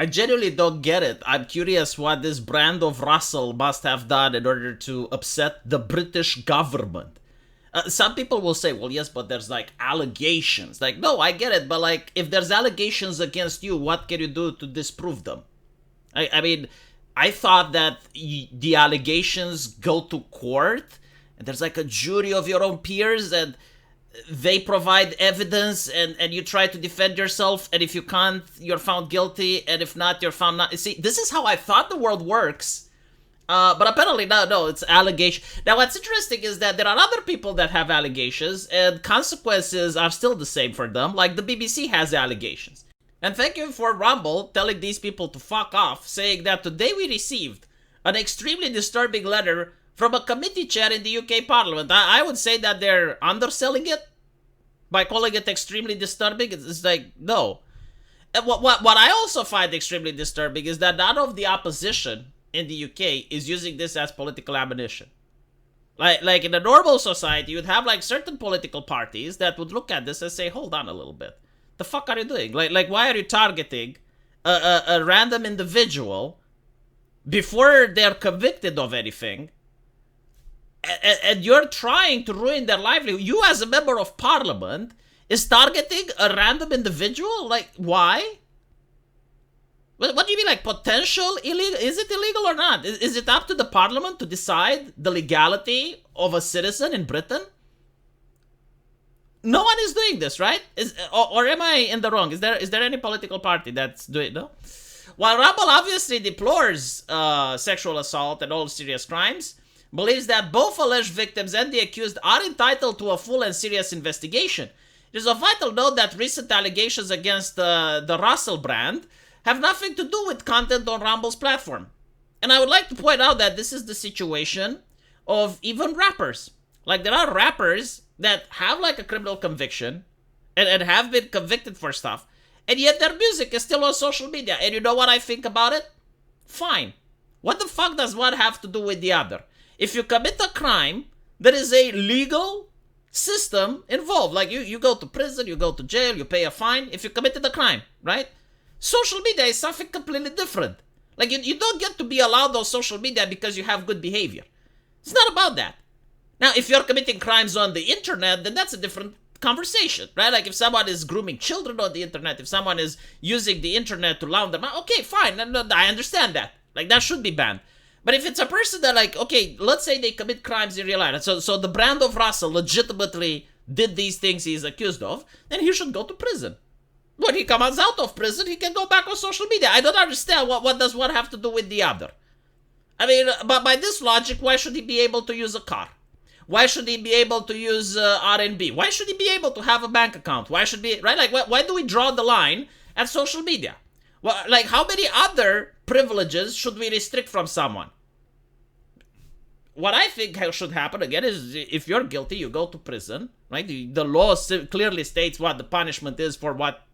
I genuinely don't get it. I'm curious what this brand of Rusell must have done in order to upset the British government. Some people will say, well, yes, but there's like allegations. Like, no, I get it, but like, if there's allegations against you, what can you do to disprove them? I mean, I thought that the allegations go to court, and there's like a jury of your own peers, and they provide evidence, and you try to defend yourself, and if you can't, you're found guilty, and if not, you're found not. See, this is how I thought the world works. But apparently, no, it's allegation. Now, what's interesting is that there are other people that have allegations, and consequences are still the same for them. Like, the BBC has allegations. And thank you for Rumble telling these people to fuck off, saying that today we received an extremely disturbing letter from a committee chair in the UK Parliament. I would say that they're underselling it by calling it extremely disturbing. It's like, no. And what I also find extremely disturbing is that none of the opposition in the UK is using this as political ammunition. Like in a normal society, you'd have like certain political parties that would look at this and say, hold on a little bit. The fuck are you doing? Like why are you targeting a random individual before they're convicted of anything? And you're trying to ruin their livelihood. You as a member of parliament is targeting a random individual? Like, why? What do you mean, like, potential illegal? Is it illegal or not? Is it up to the parliament to decide the legality of a citizen in Britain? No one is doing this, right? Or am I in the wrong? Is there any political party that's doing it? No? While Rumble obviously deplores sexual assault and all serious crimes, believes that both alleged victims and the accused are entitled to a full and serious investigation. It is of vital note that recent allegations against the Rusell brand have nothing to do with content on Rumble's platform. And I would like to point out that this is the situation of even rappers. Like, there are rappers that have like a criminal conviction and have been convicted for stuff, and yet their music is still on social media. And you know what I think about it? Fine. What the fuck does one have to do with the other? If you commit a crime, there is a legal system involved. Like, you go to prison, you go to jail, you pay a fine if you committed a crime, right? Social media is something completely different. Like, you don't get to be allowed on social media because you have good behavior. It's not about that. Now, if you're committing crimes on the internet, then that's a different conversation, right? Like, if someone is grooming children on the internet, if someone is using the internet to launder money, okay, fine, I understand that. Like, that should be banned. But if it's a person that, like, okay, let's say they commit crimes in real life, so the brand of Rusell legitimately did these things he's accused of, then he should go to prison. When he comes out of prison, he can go back on social media. I don't understand what does one have to do with the other. I mean, but by this logic, why should he be able to use a car? Why should he be able to use R&B? Why should he be able to have a bank account? Why should be, right? Like, why do we draw the line at social media? Well, like, how many other privileges should we restrict from someone? What I think should happen, again, is if you're guilty, you go to prison, right? The law clearly states what the punishment is for what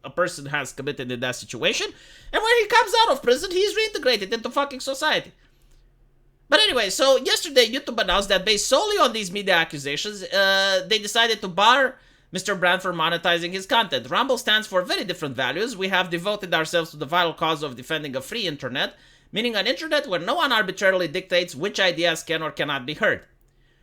a person has committed in that situation. And when he comes out of prison, he's reintegrated into fucking society. But anyway, so yesterday, YouTube announced that based solely on these media accusations, they decided to bar Mr. Brand for monetizing his content. Rumble stands for very different values. We have devoted ourselves to the vital cause of defending a free internet, meaning an internet where no one arbitrarily dictates which ideas can or cannot be heard.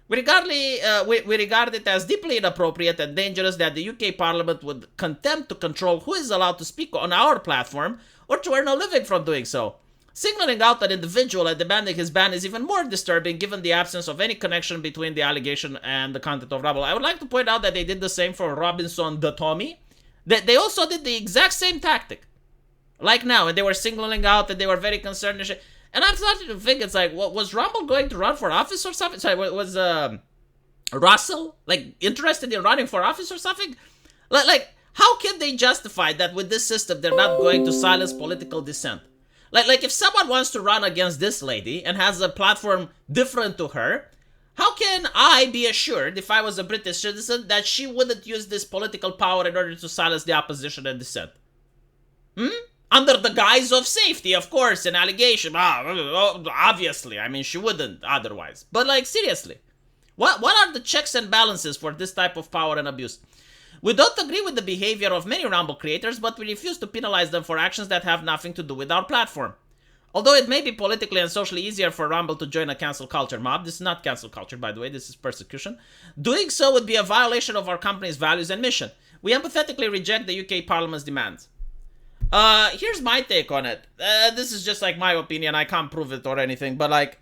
We regard it as deeply inappropriate and dangerous that the UK Parliament would attempt to control who is allowed to speak on our platform or to earn a living from doing so. Singling out an individual and demanding his ban is even more disturbing given the absence of any connection between the allegation and the content of Rumble. I would like to point out that they did the same for Robinson the Tommy. They also did the exact same tactic. Like now, and they were singling out and they were very concerned and shit. And I'm starting to think, it's like, what, was Rumble going to run for office or something? Sorry, was Rusell, like, interested in running for office or something? Like, how can they justify that with this system they're not going to silence political dissent? Like if someone wants to run against this lady and has a platform different to her, how can I be assured, if I was a British citizen, that she wouldn't use this political power in order to silence the opposition and dissent? Under the guise of safety, of course, an allegation. Obviously, I mean, she wouldn't otherwise. But, like, seriously, what are the checks and balances for this type of power and abuse? We don't agree with the behavior of many Rumble creators, but we refuse to penalize them for actions that have nothing to do with our platform. Although it may be politically and socially easier for Rumble to join a cancel culture mob, this is not cancel culture, by the way, this is persecution, doing so would be a violation of our company's values and mission. We empathetically reject the UK Parliament's demands. Here's my take on it. This is just like my opinion, I can't prove it or anything, but like,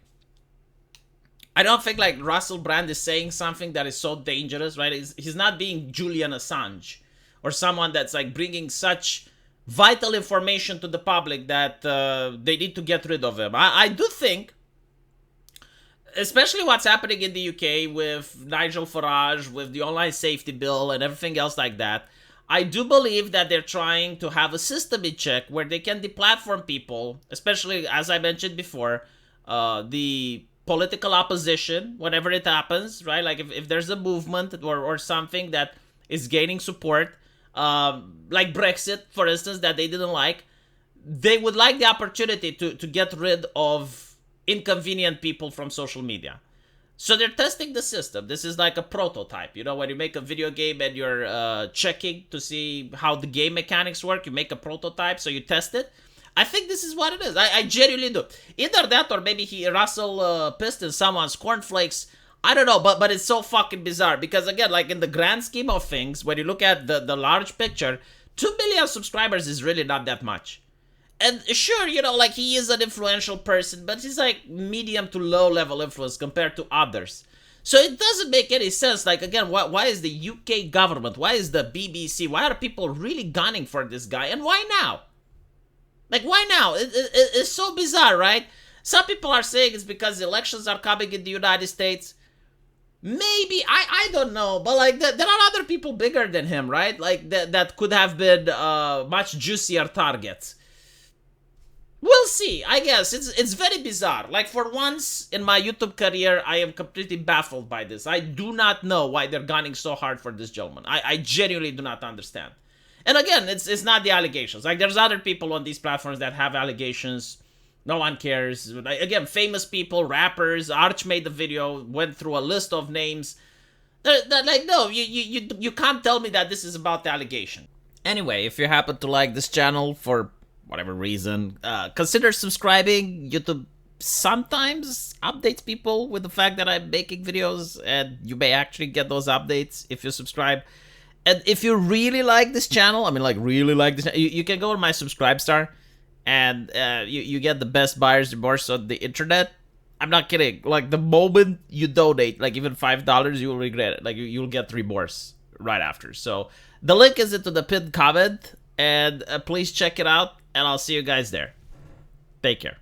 I don't think like Russell Brand is saying something that is so dangerous, right? He's not being Julian Assange or someone that's like bringing such vital information to the public that they need to get rid of him. I do think, especially what's happening in the UK with Nigel Farage, with the online safety bill and everything else like that, I do believe that they're trying to have a system in check where they can deplatform people, especially, as I mentioned before, the political opposition, whenever it happens, right? Like if there's a movement or something that is gaining support, like Brexit, for instance, that they didn't like, they would like the opportunity to get rid of inconvenient people from social media. So they're testing the system. This is like a prototype. You know, when you make a video game and you're checking to see how the game mechanics work, you make a prototype, so you test it. I think this is what it is. I genuinely do. Either that or maybe Russell pissed in someone's cornflakes. I don't know, but it's so fucking bizarre. Because again, like in the grand scheme of things, when you look at the large picture, 2 million subscribers is really not that much. And sure, you know, like he is an influential person, but he's like medium to low level influence compared to others. So it doesn't make any sense. Like again, why is the UK government, why is the BBC, why are people really gunning for this guy? And why now? Like, why now? It's so bizarre, right? Some people are saying it's because elections are coming in the United States. Maybe, I don't know. But, like, there are other people bigger than him, right? Like, that could have been much juicier targets. We'll see, I guess. It's very bizarre. Like, for once in my YouTube career, I am completely baffled by this. I do not know why they're gunning so hard for this gentleman. I genuinely do not understand. And again, it's not the allegations. Like, there's other people on these platforms that have allegations. No one cares. Like, again, famous people, rappers. Arch made the video, went through a list of names. Like, no, you can't tell me that this is about the allegation. Anyway, if you happen to like this channel for whatever reason, consider subscribing. YouTube sometimes updates people with the fact that I'm making videos, and you may actually get those updates if you subscribe. And if you really like this channel, I mean, like, really like this, you can go to my subscribe star, and you get the best buyer's remorse on the internet. I'm not kidding. Like, the moment you donate, like, even $5, you will regret it. Like, you'll get remorse right after. So, the link is into the pinned comment, and please check it out, and I'll see you guys there. Take care.